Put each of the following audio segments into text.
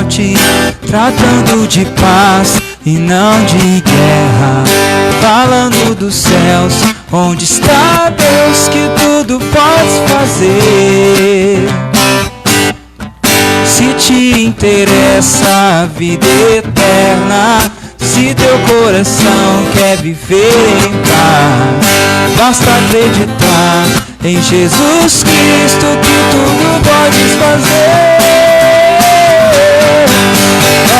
morte, tratando de paz e não de guerra, falando dos céus, onde está Deus que tudo pode fazer. Se te interessa a vida eterna, se teu coração quer viver em paz, basta acreditar em Jesus Cristo que tudo podes fazer.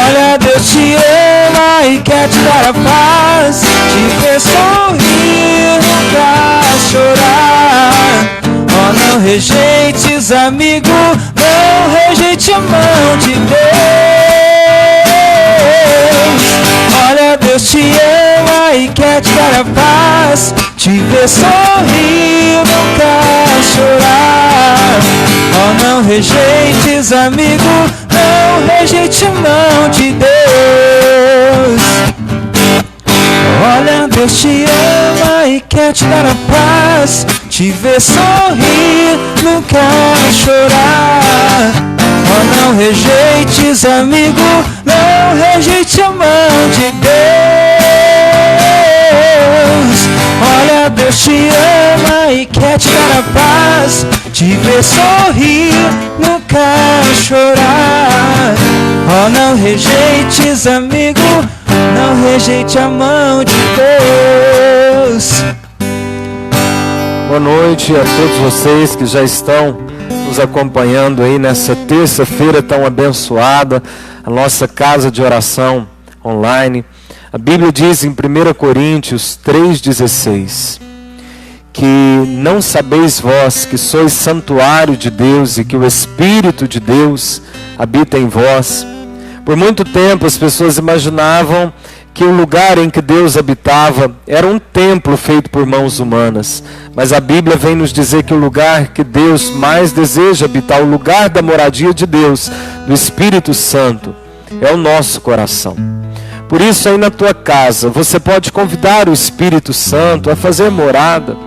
Olha, Deus te ama e quer te dar a paz, te ver sorrir, nunca chorar. Oh, não rejeites, amigo, não rejeite a mão de Deus. Olha, Deus te ama e quer te dar a paz, te ver sorrir, nunca chorar. Oh, não rejeites, amigo, não rejeite a mão de Deus. Olha, Deus te ama e quer te dar a paz, te ver sorrir, nunca chorar. Oh, não rejeites, amigo, não rejeite a mão de Deus. Olha, Deus te ama e quer te dar a paz, te ver sorrir, nunca chorar. Oh, não rejeites, amigo, não rejeite a mão de Deus. Boa noite a todos vocês que já estão nos acompanhando aí nessa terça-feira tão abençoada, a nossa casa de oração online. A Bíblia diz em 1 Coríntios 3,16 que não sabeis vós que sois santuário de Deus e que o Espírito de Deus habita em vós. Por muito tempo as pessoas imaginavam que o lugar em que Deus habitava era um templo feito por mãos humanas. Mas a Bíblia vem nos dizer que o lugar que Deus mais deseja habitar, o lugar da moradia de Deus, do Espírito Santo, é o nosso coração. Por isso aí na tua casa, você pode convidar o Espírito Santo a fazer morada.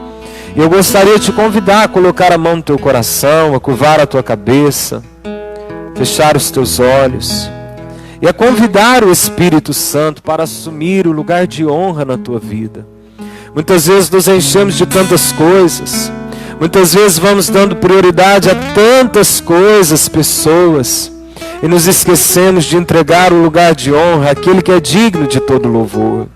E eu gostaria de te convidar a colocar a mão no teu coração, a curvar a tua cabeça, fechar os teus olhos e a convidar o Espírito Santo para assumir o lugar de honra na tua vida. Muitas vezes nos enchemos de tantas coisas, muitas vezes vamos dando prioridade a tantas coisas, pessoas, e nos esquecemos de entregar o lugar de honra àquele que é digno de todo louvor.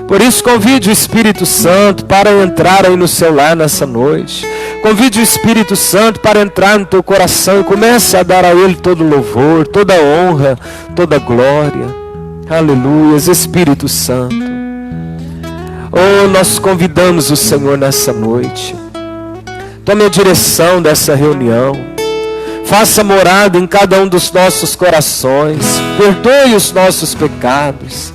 Por isso convide o Espírito Santo para entrar aí no seu lar nessa noite. Convide o Espírito Santo para entrar no teu coração e comece a dar a Ele todo louvor, toda honra, toda glória. Aleluia, Espírito Santo. Oh, nós convidamos o Senhor nessa noite. Tome a direção dessa reunião. Faça morada em cada um dos nossos corações. Perdoe os nossos pecados.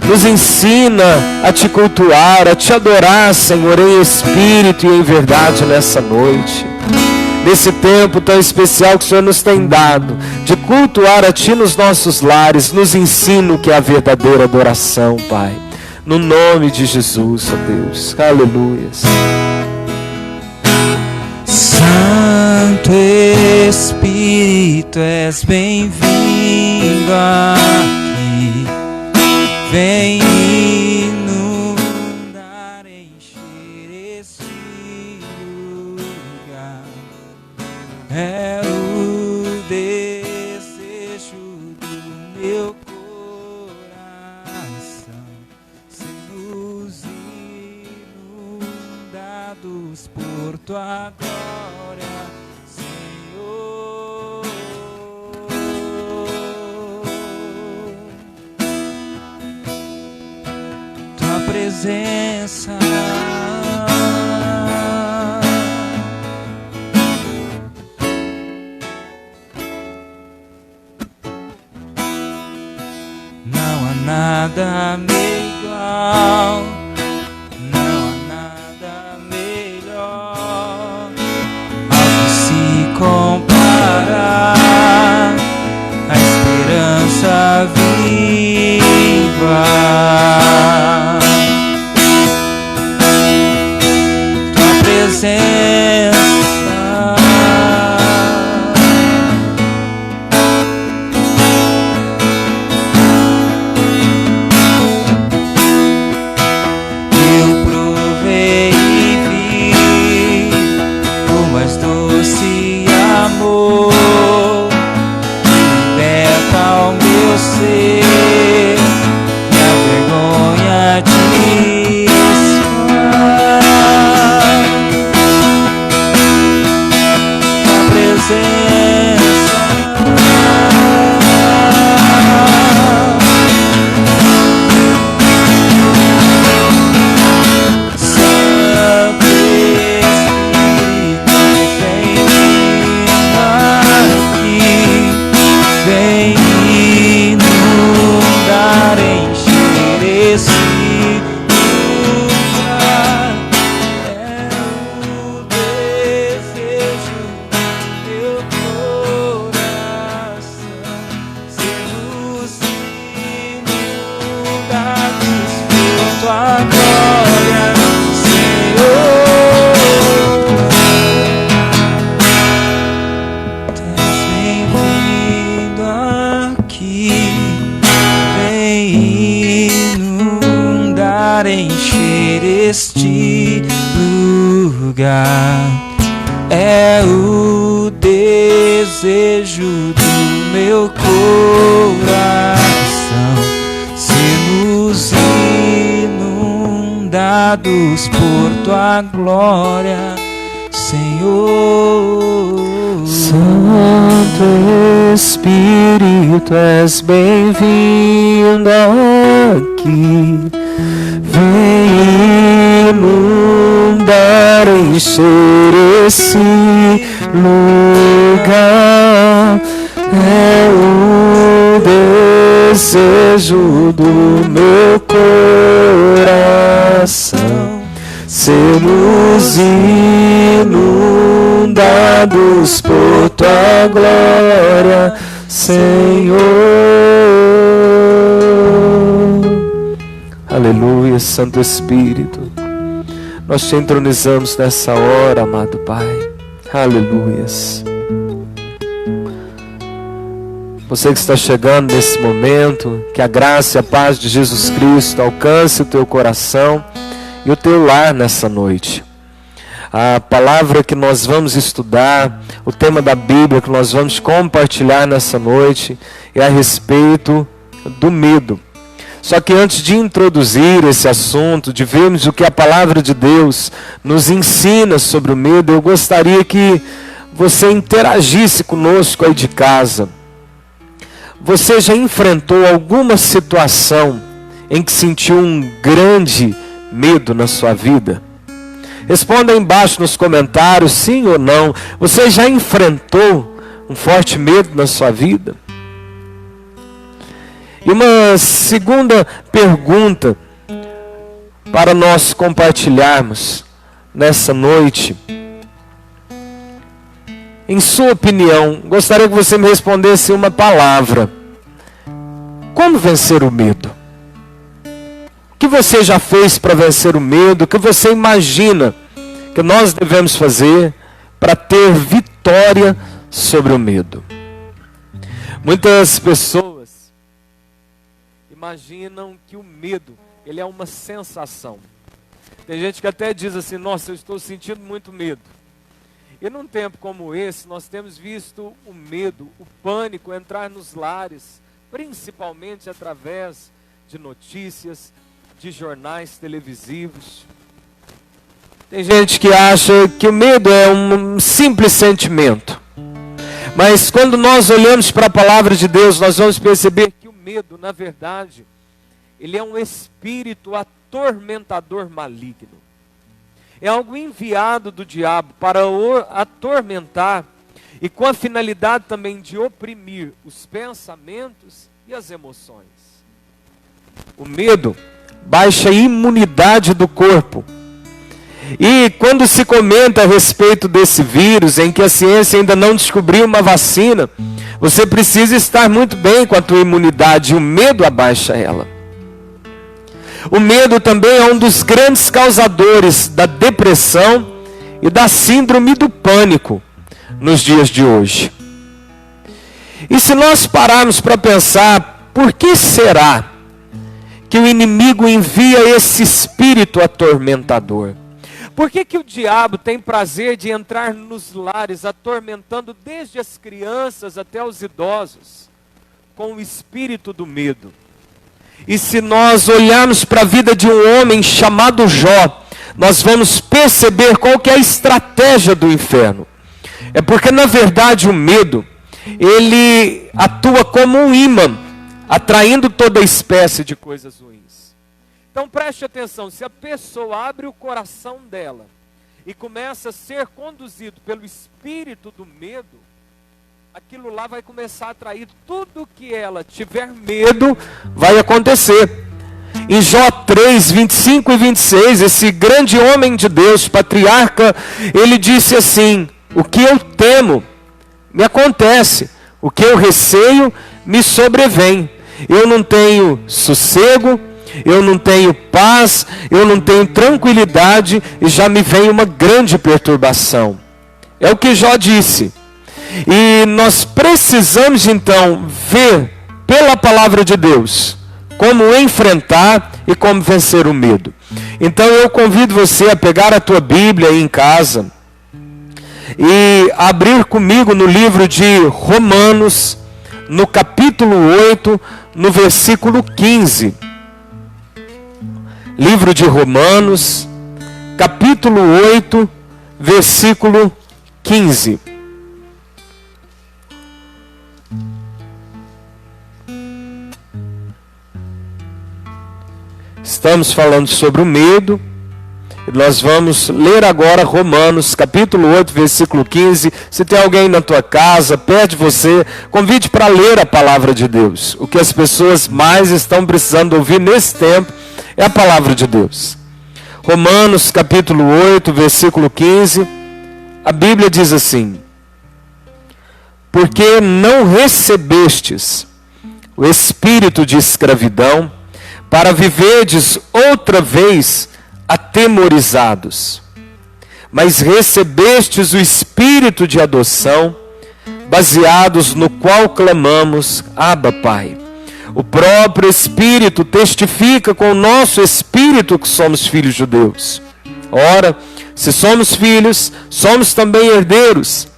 Nos ensina a te cultuar, a te adorar, Senhor, em espírito e em verdade nessa noite. Nesse tempo tão especial que o Senhor nos tem dado, de cultuar a Ti nos nossos lares, nos ensina o que é a verdadeira adoração, Pai. No nome de Jesus, ó Deus. Aleluia. Santo Espírito, és bem-vindo aqui. Vem inundar, encher esse lugar. É o desejo do meu coração, sermos inundados por tua glória, Senhor. Tua presença não há nada igual, não há nada melhor ao que se comparar, a esperança viva. Tua presença inundar, encher esse lugar. É o desejo do meu coração, sermos inundados por tua glória, Senhor. Tens bem-vindo aqui, vem inundar, encher este lugar. É o desejo do meu coração, sermos inundados por tua glória, Senhor. Santo Espírito, és bem-vindo aqui. Vem inundar, encher esse lugar. É o desejo do meu coração, sermos inundados por tua glória, Senhor. Aleluia, Santo Espírito. Nós te entronizamos nessa hora, amado Pai. Aleluias. Você que está chegando nesse momento, que a graça e a paz de Jesus Cristo alcance o teu coração e o teu lar nessa noite. A palavra que nós vamos estudar, o tema da Bíblia que nós vamos compartilhar nessa noite é a respeito do medo. Só que antes de introduzir esse assunto, de vermos o que a palavra de Deus nos ensina sobre o medo, eu gostaria que você interagisse conosco aí de casa. Você já enfrentou alguma situação em que sentiu um grande medo na sua vida? Responda aí embaixo nos comentários, sim ou não. Você já enfrentou um forte medo na sua vida? E uma segunda pergunta para nós compartilharmos nessa noite. Em sua opinião, gostaria que você me respondesse uma palavra. Como vencer o medo? O que você já fez para vencer o medo? O que você imagina que nós devemos fazer para ter vitória sobre o medo? Muitas pessoas imaginam que o medo, ele é uma sensação. Tem gente que até diz assim, nossa, eu estou sentindo muito medo. E num tempo como esse, nós temos visto o medo, o pânico entrar nos lares, principalmente através de notícias, de jornais televisivos. Tem gente que acha que o medo é um simples sentimento. Mas quando nós olhamos para a palavra de Deus, nós vamos perceber que o medo, na verdade, ele é um espírito atormentador maligno. É algo enviado do diabo para o atormentar e com a finalidade também de oprimir os pensamentos e as emoções. O medo baixa a imunidade do corpo. E quando se comenta a respeito desse vírus, em que a ciência ainda não descobriu uma vacina, você precisa estar muito bem com a tua imunidade, e o medo abaixa ela. O medo também é um dos grandes causadores da depressão e da síndrome do pânico nos dias de hoje. E se nós pararmos para pensar, por que será que o inimigo envia esse espírito atormentador? Por que o diabo tem prazer de entrar nos lares, atormentando desde as crianças até os idosos, com o espírito do medo? E se nós olharmos para a vida de um homem chamado Jó, nós vamos perceber qual que é a estratégia do inferno. É porque, na verdade, o medo, ele atua como um imã, atraindo toda espécie de coisas ruins. Então preste atenção, se a pessoa abre o coração dela e começa a ser conduzido pelo espírito do medo, aquilo lá vai começar a atrair tudo que ela tiver medo, vai acontecer. Em Jó 3, 25 e 26, esse grande homem de Deus, patriarca, ele disse assim: o que eu temo me acontece, o que eu receio me sobrevém. Eu não tenho sossego, eu não tenho paz, eu não tenho tranquilidade e já me vem uma grande perturbação. É o que Jó disse. E nós precisamos então ver pela palavra de Deus como enfrentar e como vencer o medo. Então eu convido você a pegar a tua Bíblia aí em casa e abrir comigo no livro de Romanos, no capítulo 8, no versículo 15. Livro de Romanos, capítulo 8, versículo 15. Estamos falando sobre o medo. Nós vamos ler agora Romanos, capítulo 8, versículo 15. Se tem alguém na tua casa, perto de você, convide para ler a palavra de Deus. O que as pessoas mais estão precisando ouvir nesse tempo é a palavra de Deus. Romanos, capítulo 8, versículo 15. A Bíblia diz assim: porque não recebestes o espírito de escravidão, para viverdes outra vez atemorizados, mas recebestes o espírito de adoção, baseados no qual clamamos: Abba, Pai. O próprio Espírito testifica com o nosso espírito que somos filhos de Deus. Ora, se somos filhos, somos também herdeiros,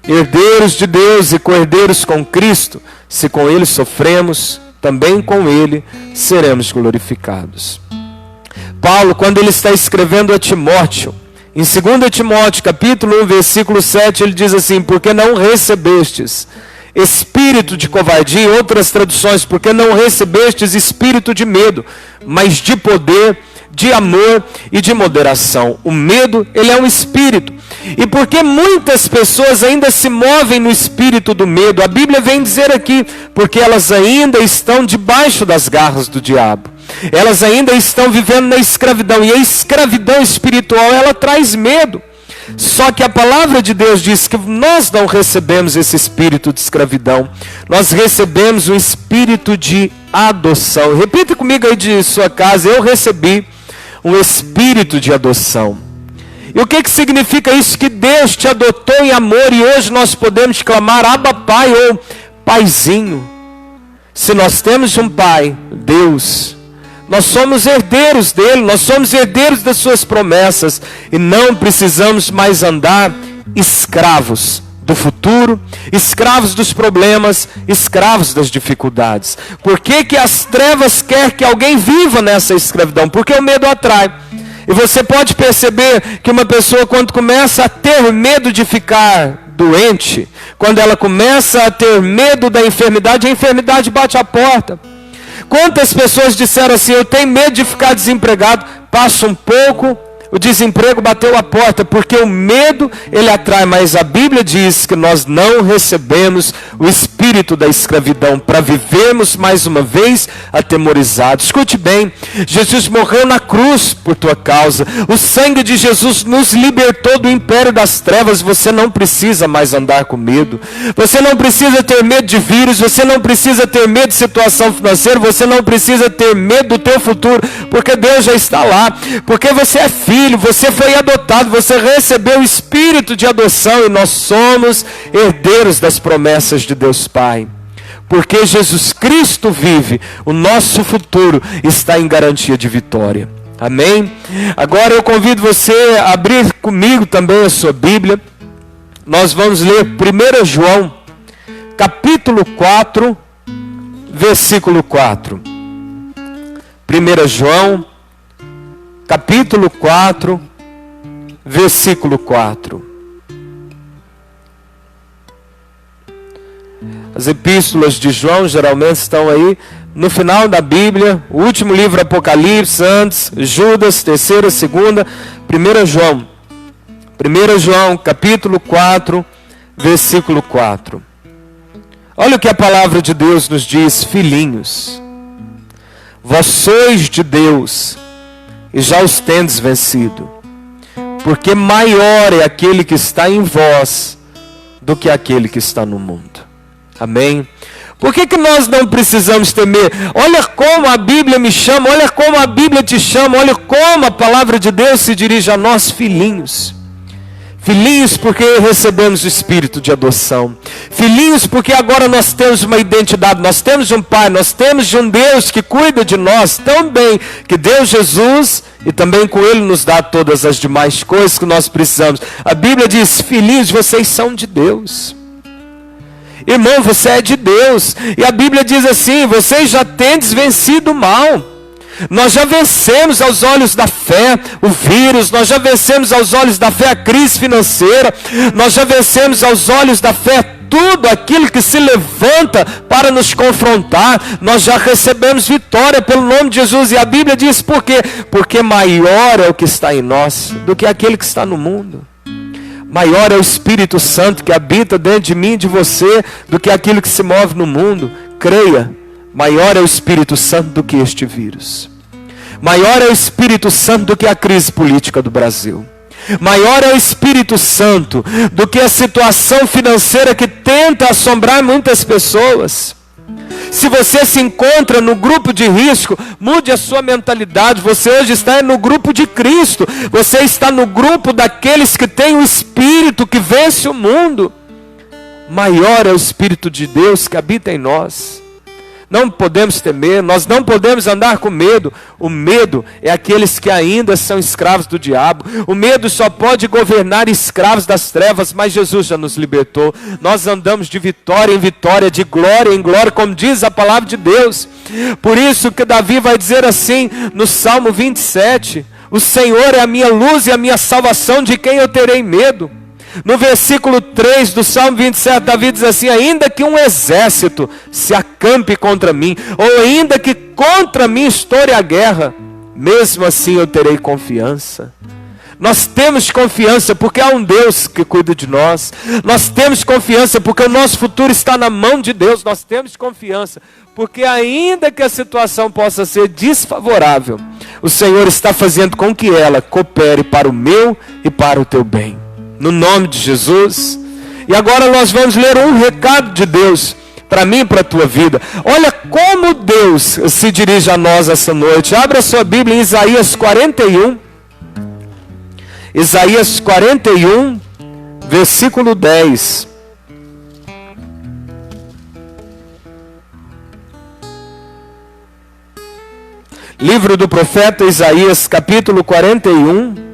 herdeiros de Deus e co-herdeiros com Cristo. Se com Ele sofremos, também com Ele seremos glorificados. Paulo, quando ele está escrevendo a Timóteo, em 2 Timóteo, capítulo 1, versículo 7, ele diz assim: porque não recebestes espírito de covardia, outras traduções, porque não recebestes espírito de medo, mas de poder, de amor e de moderação. O medo, ele é um espírito. E porque muitas pessoas ainda se movem no espírito do medo, a Bíblia vem dizer aqui, porque elas ainda estão debaixo das garras do diabo. Elas ainda estão vivendo na escravidão. E a escravidão espiritual, ela traz medo. Só que a palavra de Deus diz que nós não recebemos esse espírito de escravidão. Nós recebemos um espírito de adoção. Repita comigo aí de sua casa: eu recebi um espírito de adoção. E o que significa isso? Que Deus te adotou em amor e hoje nós podemos clamar Abba, Pai, ou Paizinho. Se nós temos um Pai, Deus, nós somos herdeiros dele, nós somos herdeiros das suas promessas e não precisamos mais andar escravos do futuro, escravos dos problemas, escravos das dificuldades. Por que as trevas querem que alguém viva nessa escravidão? Porque o medo atrai. E você pode perceber que uma pessoa, quando começa a ter medo de ficar doente, quando ela começa a ter medo da enfermidade, a enfermidade bate a porta. Quantas pessoas disseram assim: eu tenho medo de ficar desempregado? Passa um pouco, o desemprego bateu a porta, porque o medo, ele atrai. Mas a Bíblia diz que nós não recebemos o espírito da escravidão para vivermos mais uma vez atemorizados. Escute bem, Jesus morreu na cruz por tua causa. O sangue de Jesus nos libertou do império das trevas. Você não precisa mais andar com medo. Você não precisa ter medo de vírus. Você não precisa ter medo de situação financeira. Você não precisa ter medo do teu futuro, porque Deus já está lá. Porque você é filho, você foi adotado, você recebeu o espírito de adoção e nós somos herdeiros das promessas de Deus Pai. Porque Jesus Cristo vive, o nosso futuro está em garantia de vitória. Amém? Agora eu convido você a abrir comigo também a sua Bíblia. Nós vamos ler 1 João, capítulo 4, versículo 4. 1 João, capítulo 4, versículo 4. As epístolas de João geralmente estão aí no final da Bíblia. O último livro, Apocalipse, antes, Judas, terceira, segunda, 1 João. 1 João, capítulo 4, versículo 4. Olha o que a palavra de Deus nos diz: filhinhos, vós sois de Deus e já os tendes vencido, porque maior é aquele que está em vós do que aquele que está no mundo. Amém? Por que nós não precisamos temer? Olha como a Bíblia me chama, olha como a Bíblia te chama, olha como a palavra de Deus se dirige a nós, filhinhos. Filhinhos porque recebemos o espírito de adoção. Filhinhos porque agora nós temos uma identidade, nós temos um Pai, nós temos um Deus que cuida de nós tão bem, que deu Jesus e também com Ele nos dá todas as demais coisas que nós precisamos. A Bíblia diz: filhinhos, vocês são de Deus. Irmão, você é de Deus. E a Bíblia diz assim: vocês já tendes vencido o mal. Nós já vencemos aos olhos da fé o vírus, nós já vencemos aos olhos da fé a crise financeira, nós já vencemos aos olhos da fé tudo aquilo que se levanta para nos confrontar. Nós já recebemos vitória pelo nome de Jesus. E a Bíblia diz por quê? Porque maior é o que está em nós do que aquele que está no mundo. Maior é o Espírito Santo que habita dentro de mim e de você do que aquilo que se move no mundo. Creia, maior é o Espírito Santo do que este vírus. Maior é o Espírito Santo do que a crise política do Brasil. Maior é o Espírito Santo do que a situação financeira que tenta assombrar muitas pessoas. Se você se encontra no grupo de risco, mude a sua mentalidade. Você hoje está no grupo de Cristo. Você está no grupo daqueles que têm o Espírito que vence o mundo. Maior é o Espírito de Deus que habita em nós. Não podemos temer, nós não podemos andar com medo. O medo é aqueles que ainda são escravos do diabo. O medo só pode governar escravos das trevas, mas Jesus já nos libertou. Nós andamos de vitória em vitória, de glória em glória, como diz a palavra de Deus. Por isso que Davi vai dizer assim no Salmo 27, o Senhor é a minha luz e a minha salvação, de quem eu terei medo? No versículo 3 do Salmo 27, Davi diz assim: ainda que um exército se acampe contra mim, ou ainda que contra mim estoure a guerra, mesmo assim eu terei confiança. Nós temos confiança porque há um Deus que cuida de nós. Nós temos confiança porque o nosso futuro está na mão de Deus. Nós temos confiança porque ainda que a situação possa ser desfavorável, o Senhor está fazendo com que ela coopere para o meu e para o teu bem. No nome de Jesus. E agora nós vamos ler um recado de Deus para mim e para a tua vida. Olha como Deus se dirige a nós essa noite. Abra a sua Bíblia em Isaías 41. Isaías 41, versículo 10. Livro do profeta Isaías, capítulo 41,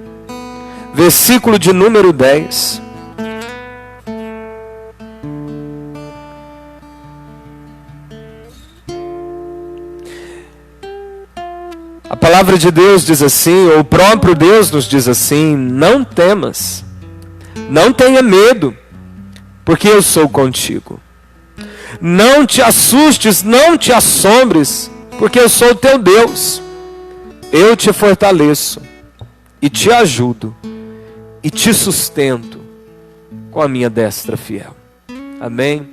versículo de número 10. A palavra de Deus diz assim, ou o próprio Deus nos diz assim: não temas, não tenha medo, porque eu sou contigo. Não te assustes, não te assombres, porque eu sou o teu Deus. Eu te fortaleço e te ajudo e te sustento com a minha destra fiel. Amém?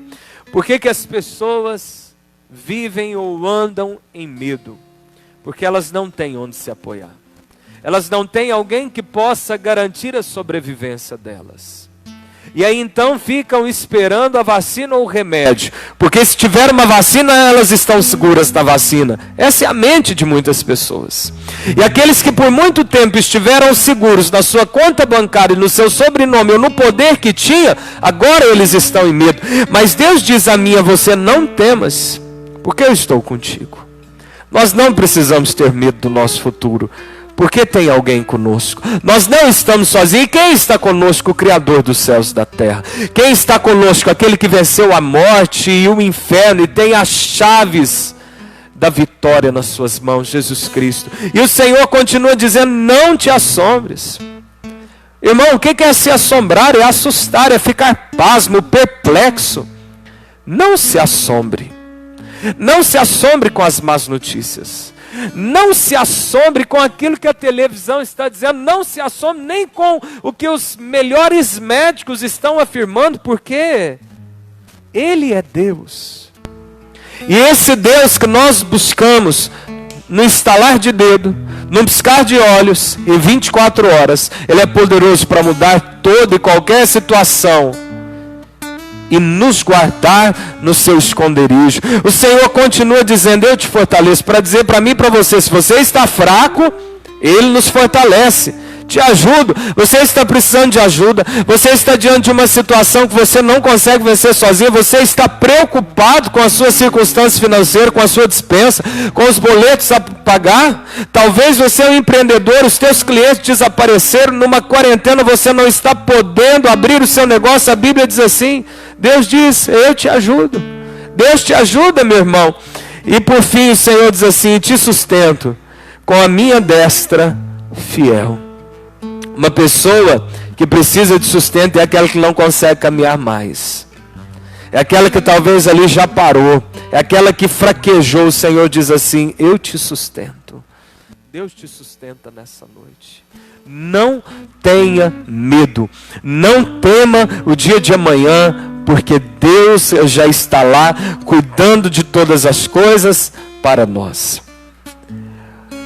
Por que as pessoas vivem ou andam em medo? Porque elas não têm onde se apoiar. Elas não têm alguém que possa garantir a sobrevivência delas. E aí então ficam esperando a vacina ou o remédio. Porque se tiver uma vacina, elas estão seguras da vacina. Essa é a mente de muitas pessoas. E aqueles que por muito tempo estiveram seguros na sua conta bancária, no seu sobrenome ou no poder que tinha, agora eles estão em medo. Mas Deus diz a mim e a você: não temas, porque eu estou contigo. Nós não precisamos ter medo do nosso futuro, porque tem alguém conosco. Nós não estamos sozinhos. E quem está conosco? O Criador dos céus e da terra. Quem está conosco? Aquele que venceu a morte e o inferno e tem as chaves da vitória nas suas mãos, Jesus Cristo. E o Senhor continua dizendo: não te assombres. Irmão, o que é se assombrar? É assustar, é ficar pasmo, perplexo. Não se assombre. Não se assombre com as más notícias. Não se assombre com aquilo que a televisão está dizendo. Não se assombre nem com o que os melhores médicos estão afirmando. Por quê? Ele é Deus. E esse Deus que nós buscamos no estalar de dedo, num piscar de olhos, em 24 horas, Ele é poderoso para mudar toda e qualquer situação e nos guardar no seu esconderijo. O Senhor continua dizendo: eu te fortaleço, para dizer para mim e para você, se você está fraco, Ele nos fortalece. Te ajudo. Você está precisando de ajuda. Você está diante de uma situação que você não consegue vencer sozinho. Você está preocupado com a sua circunstância financeira, com a sua despensa, com os boletos a pagar. Talvez você é um empreendedor, os teus clientes desapareceram. Numa quarentena você não está podendo abrir o seu negócio. A Bíblia diz assim: Deus diz: eu te ajudo. Deus te ajuda, meu irmão. E por fim o Senhor diz assim: te sustento com a minha destra fiel. Uma pessoa que precisa de sustento é aquela que não consegue caminhar mais. É aquela que talvez ali já parou. É aquela que fraquejou. O Senhor diz assim: eu te sustento. Deus te sustenta nessa noite. Não tenha medo. Não tema o dia de amanhã, porque Deus já está lá cuidando de todas as coisas para nós.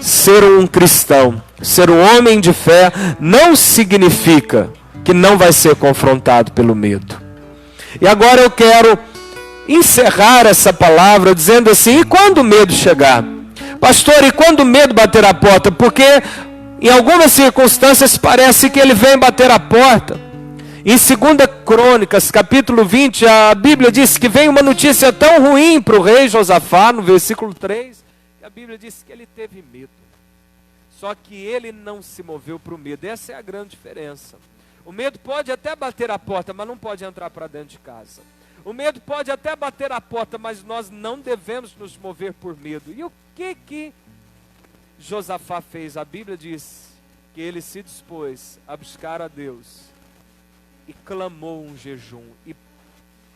Ser um cristão, ser um homem de fé, não significa que não vai ser confrontado pelo medo. E agora eu quero encerrar essa palavra dizendo assim: e quando o medo chegar? Pastor, e quando o medo bater a porta? Porque em algumas circunstâncias parece que ele vem bater a porta. Em 2 Crônicas, capítulo 20, a Bíblia diz que vem uma notícia tão ruim para o rei Josafá, no versículo 3, a Bíblia diz que ele teve medo. Só que ele não se moveu para o medo. Essa é a grande diferença. O medo pode até bater a porta, mas não pode entrar para dentro de casa. O medo pode até bater a porta, mas nós não devemos nos mover por medo. E o que Josafá fez? A Bíblia diz que ele se dispôs a buscar a Deus e clamou um jejum e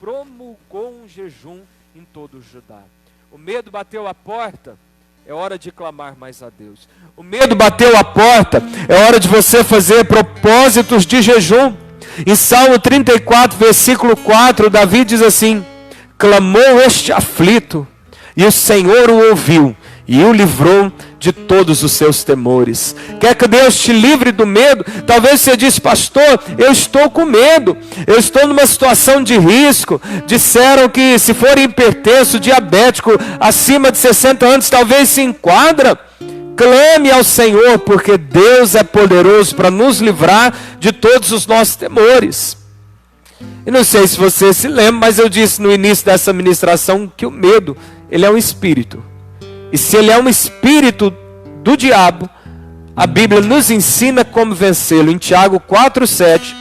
promulgou um jejum em todo o Judá. O medo bateu a porta, é hora de clamar mais a Deus. O medo bateu a porta, é hora de você fazer propósitos de jejum. Em Salmo 34, versículo 4, Davi diz assim: clamou este aflito, e o Senhor o ouviu, e o livrou de todos os seus temores. Quer que Deus te livre do medo? Talvez você diz: pastor, eu estou com medo, eu estou numa situação de risco. Disseram que se for hipertenso, diabético, acima de 60 anos, talvez se enquadra. Clame ao Senhor, porque Deus é poderoso para nos livrar de todos os nossos temores. E não sei se você se lembra, mas eu disse no início dessa ministração que o medo, ele é um espírito. E se ele é um espírito do diabo, a Bíblia nos ensina como vencê-lo. Em Tiago 4,7,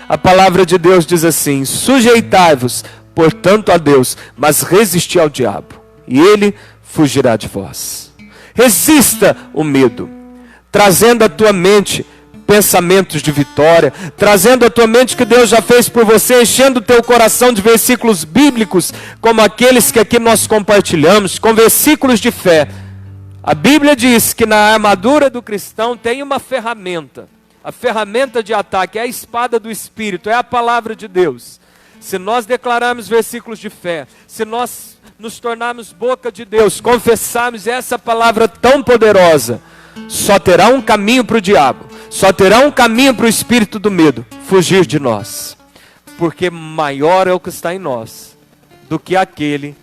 a palavra de Deus diz assim: sujeitai-vos, portanto, a Deus, mas resisti ao diabo, e ele fugirá de vós. Resista o medo, trazendo à tua mente pensamentos de vitória, trazendo à tua mente que Deus já fez por você, enchendo o teu coração de versículos bíblicos, como aqueles que aqui nós compartilhamos, com versículos de fé. A Bíblia diz que na armadura do cristão tem uma ferramenta. A ferramenta de ataque é a espada do Espírito, é a palavra de Deus. Se nós declararmos versículos de fé, se nós nos tornarmos boca de Deus, confessarmos essa palavra tão poderosa, só terá um caminho para o diabo, só terá um caminho para o espírito do medo: fugir de nós. Porque maior é o que está em nós do que aquele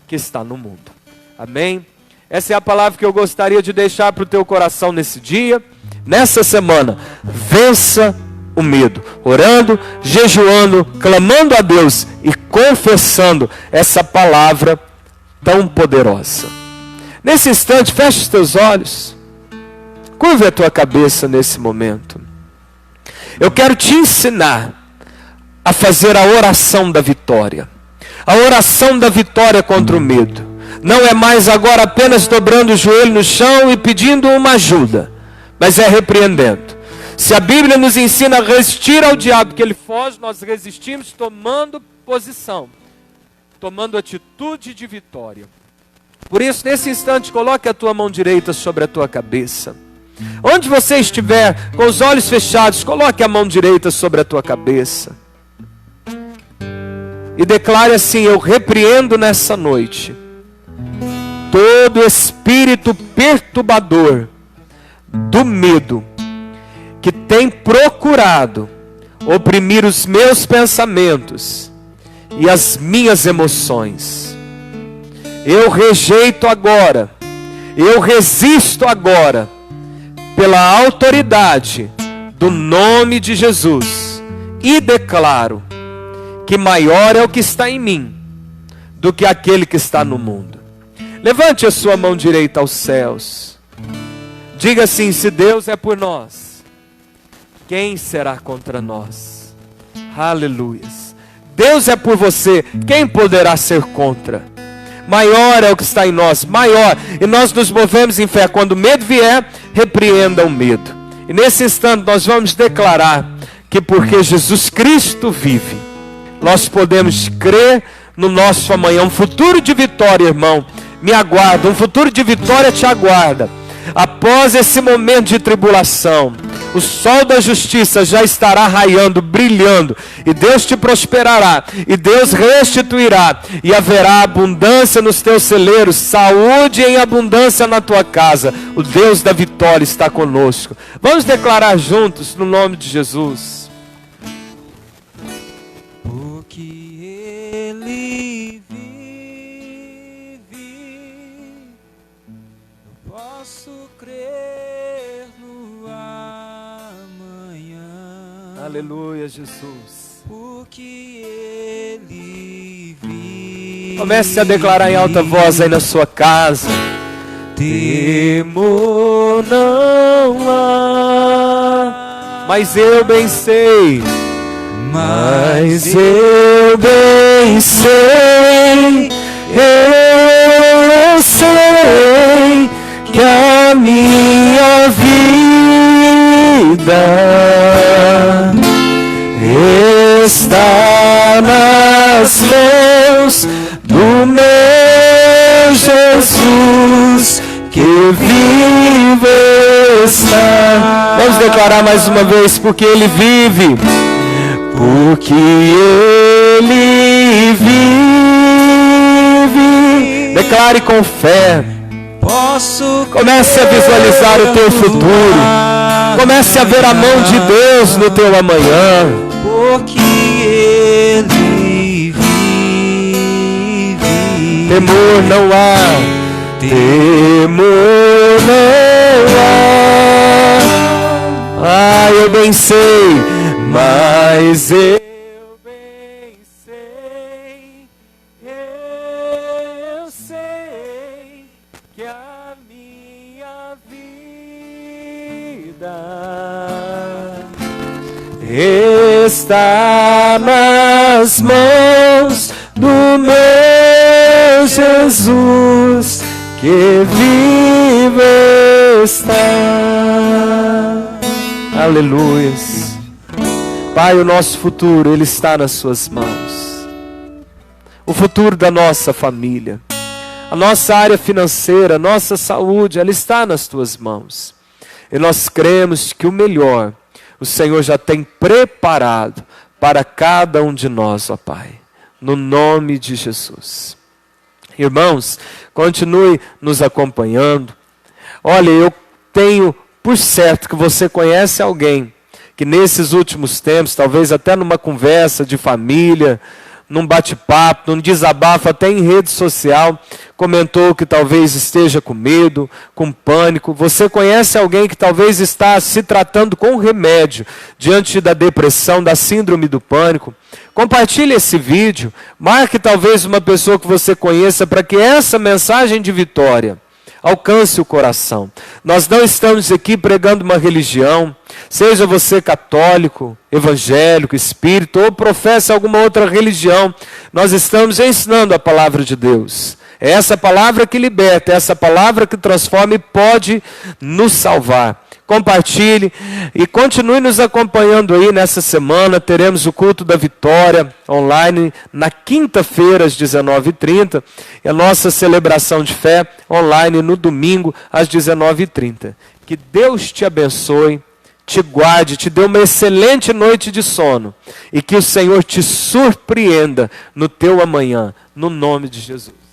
que está no mundo. Amém? Essa é a palavra que eu gostaria de deixar para o teu coração nesse dia, nessa semana. Vença o medo, orando, jejuando, clamando a Deus e confessando essa palavra tão poderosa. Nesse instante, feche os teus olhos, curva a tua cabeça nesse momento. Eu quero te ensinar a fazer a oração da vitória. A oração da vitória contra o medo. Não é mais agora apenas dobrando o joelho no chão e pedindo uma ajuda, mas é repreendendo. Se a Bíblia nos ensina a resistir ao diabo, que ele foge, nós resistimos tomando posição, tomando atitude de vitória. Por isso, nesse instante, coloque a tua mão direita sobre a tua cabeça. Onde você estiver, com os olhos fechados, coloque a mão direita sobre a tua cabeça. E declare assim: eu repreendo nessa noite todo espírito perturbador do medo que tem procurado oprimir os meus pensamentos e as minhas emoções. Eu rejeito agora, eu resisto agora, pela autoridade do nome de Jesus, e declaro que maior é o que está em mim do que aquele que está no mundo. Levante a sua mão direita aos céus. Diga assim: se Deus é por nós, quem será contra nós? Aleluias. Deus é por você, quem poderá ser contra? Maior é o que está em nós, maior. E nós nos movemos em fé. Quando o medo vier, repreenda o medo. E nesse instante nós vamos declarar que porque Jesus Cristo vive, nós podemos crer no nosso amanhã. Um futuro de vitória, irmão, me aguarda. Um futuro de vitória te aguarda. Após esse momento de tribulação, o sol da justiça já estará raiando, brilhando, e Deus te prosperará, e Deus restituirá, e haverá abundância nos teus celeiros, saúde em abundância na tua casa. O Deus da vitória está conosco. Vamos declarar juntos no nome de Jesus. Porque Ele vive, eu posso crer no amanhã. Aleluia, Jesus. Porque Ele vive. Comece a declarar em alta voz aí na sua casa. Temor não há, Mas eu bem sei, mas eu bem sei, eu sei que a minha vida está nas mãos do meu Jesus, que vive está. vamos declarar mais uma vez: porque Ele vive. Porque Ele vive. Declare com fé. Posso. Comece a visualizar o teu futuro. Comece a ver a mão de Deus no teu amanhã. Porque Ele vive. Temor não há. Temor não há. Ah, eu bem sei, Mas eu bem sei, eu sei que a minha vida está nas mãos do meu Jesus, que vive está. aleluias. Pai, o nosso futuro, ele está nas suas mãos. O futuro da nossa família, a nossa área financeira, a nossa saúde, ela está nas tuas mãos. E nós cremos que o melhor, o Senhor já tem preparado para cada um de nós, ó Pai. No nome de Jesus. Irmãos, continue nos acompanhando. Olha, eu tenho por certo que você conhece alguém que nesses últimos tempos, talvez até numa conversa de família, num bate-papo, num desabafo, até em rede social, comentou que talvez esteja com medo, com pânico. Você conhece alguém que talvez está se tratando com remédio diante da depressão, da síndrome do pânico? Compartilhe esse vídeo, marque talvez uma pessoa que você conheça para que essa mensagem de vitória alcance o coração. Nós não estamos aqui pregando uma religião, seja você católico, evangélico, espírita ou professa alguma outra religião. Nós estamos ensinando a palavra de Deus. É essa palavra que liberta, é essa palavra que transforma e pode nos salvar. Compartilhe e continue nos acompanhando aí nessa semana. Teremos o culto da vitória online na quinta-feira às 19h30 e a nossa celebração de fé online no domingo às 19h30. Que Deus te abençoe, te guarde, te dê uma excelente noite de sono e que o Senhor te surpreenda no teu amanhã, no nome de Jesus.